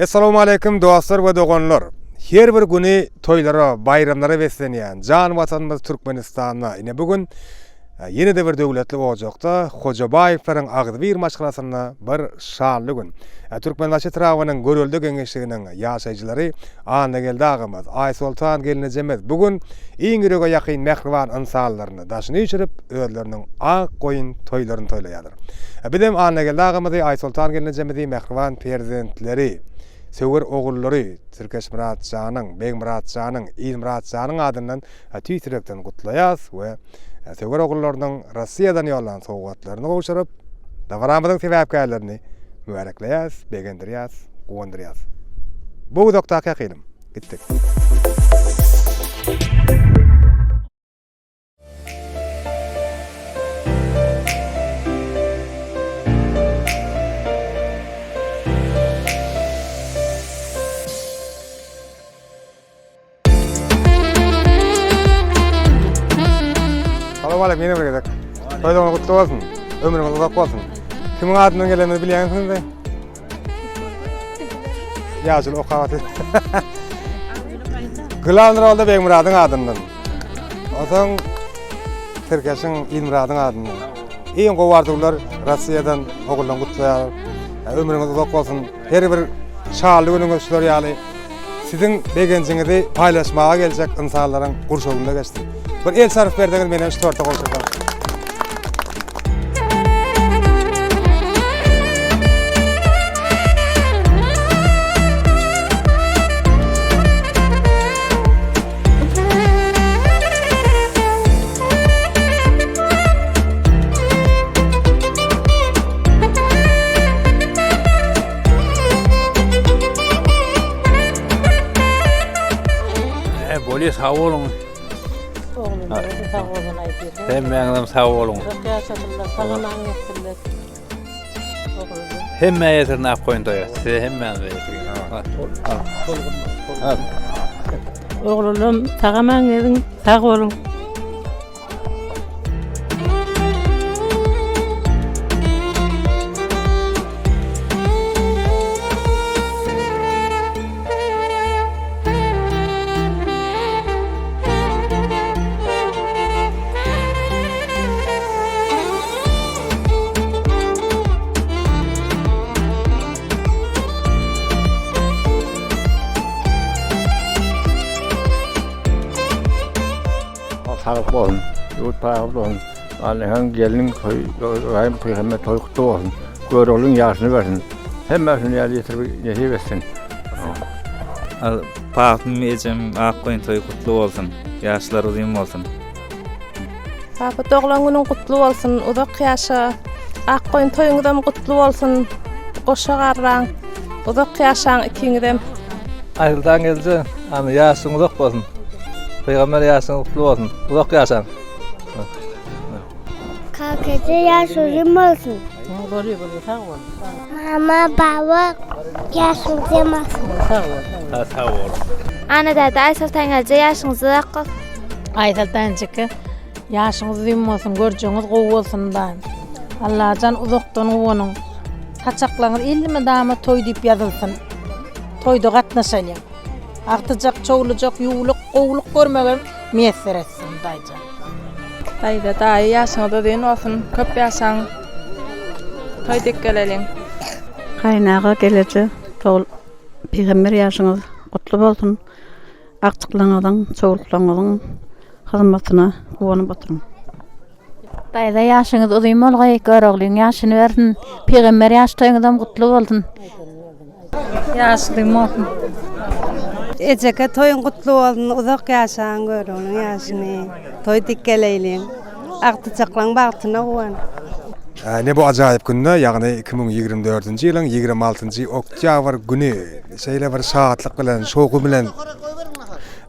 Assalamu alaikum dostlar ve dogonlar. Her bir güni toylara, bayramlara beslenýän jan vatanymyz Türkmenistanda. Ine bugün yeni de bir döwletli boljakda Hojabaýewlaryň Agdyr maşgalasyna bir şanly gün. Türkmenbaşy trawynyň görüldi geňeşliginiň ýaşaýjylary anda geldi agymyz. Aýsultan gelinejemiz bugün iň ýürege ýakyn mehriban insanlaryny daşyny içirip özleriniň ak goýun toýlaryny toýlaýarlar. Bizim anda geldi agymyz Aýsultan gelinejemizi mehriban prezidentleri Söwer ogullary Türkeş Muratjanyň, Beg Muratjanyň, İl Muratjanyň adyndan tüýtürekden gutlaýas we Söwer ogullarynyň Russiýadan ýollan sowgatlaryny gowşuryp, dagaramyzyň sebäpkärlerini mübarekleýäs, begendirýäs, gowandyrýas. Bu dokta hakykynym. Gitdik. Assalamu alaikum, yine bir gezek. Toydan kutlu olsun, ömrüňiz uzak bolsun. Kimin adından gelenini bilýäňsiz mi? Ýaşyl okawaty. Glanrolda Beg Muradyň adından. Otaň Türkeşiň İl Muradyň adından. Iň gowardylar Russiýadan oguldan gutlaýar. Ömrüňiz uzak bolsun. Her bir şanly günüňiz şular ýaly. Siziň begençiňizi paýlaşmaga geljek insanlaryň gurşagynda geçdi. Bir el sarf berdiňiz menen şu torta goşurdan. Bolýar sağ bolun. Hemmeňizem sağ bolun. Hemme ýetirne ap goýun toýa. Size hemmeňize ýetirýän. Oğlum tagamaňyzyň sağ bolun. Sağ bolun. Ýurt paýap bolun. Allahyň geliniň toýy pyhame toýy kutly bolsun. Görüliň ýaşyny bersin. Hemmesini ýaly ýetirip ýeşip etsin. Paýapym ejem ak goýun toýy kutly bolsun. Ýaşlar uzun bolsun. Papa doglan günüň kutly bolsun. Uzak ýaşa. Ak goýun toýuňyzam kutly bolsun. Goşa garraň. Uzak ýaşaň ikiňizem. Aýyldan geldi. Ana ýaşyň uzak bolsun. Peygamber ýaşyň kutly bolsun. Uzak ýaşaň. Kakete ýaşyň bolsun. Bolýar, sağ bolun. Mama, baba ýaşyň demasyn. Sağ bolun. Sağ bolun. Ana dada Aýsultan geldi ýaşyňyz uzak bolsun. Aýsultançyky ýaşyňyz uzun bolsun, görjeňiz gowy bolsundan. Allahan uzakdan gowanyň. Haçaklaňyz ilmi dama toy diýip ýazylsyn. Toyda gatnaşalýar. Artyjak, çoğulacak, ýuwluk, gowluk görmegen meýesser etsin daýja. Daýda daýy ýaşyňyz uzun bolsun, köp ýaşaň. Toy dik geleliň. Kaynağa gelece tol peygamber ýaşyňyz gutly bolsun. Akçyklaňyzyň, çoğulklaňyzyň hyzmatyna gowanyp oturuň. Daýda ýaşyňyz uzun bolgaý, görügliň ýaşyny bersin. Peygamber ýaşyňyzam gutly bolsun. Ýaşlyň bolsun. Ejeke toyun kutlu bolsun, uzak ýaşaň görüňiň ýaşyny. Toy dik geleliň. Aktyjaklaň bagtyna gowan. Ne bu ajaýyp günde, ýagny 2024-nji ýylyň 26-njy oktýabr güni şeýle bir şatlyk bilen, şoku bilen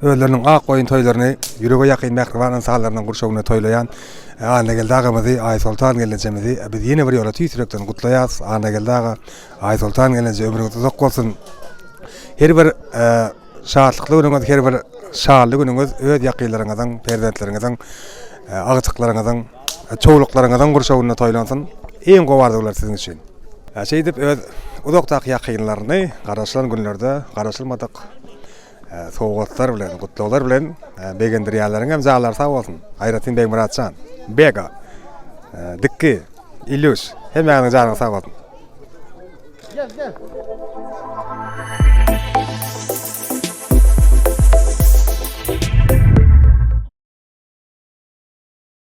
özleriniň ak goýun toýlaryny ýürege ýakyn mehriban insanlarynyň gurşagyna toýlaýan anda geldi agymyzy Aýsultan gelenjemizi biz ýene bir ýola tüýtürekden gutlaýas. Anda geldi aga Aýsultan gelenje ömrüňiz uzak bolsun. Her bir şatlykly günüňiz, her bir şanly günüňiz öz ýakynlaryňyzyň, perzentleriňiziň agıçyklaryňyzyň, çoğuluklaryňyzyň gurşawyna toýlansyn. Eň gobardylar siziň üçin. Şeýdip öz uzakdak ýakynlaryny garaşylan günlerde garaşylmadyk sowgatlar bilen, gutluklar bilen begendirýärleriň hem jalar sag bolsun. Aýratyn Beg Muratjan, Bega, Dikki, Ilüş, hemmäňiň janyň sag bolsun.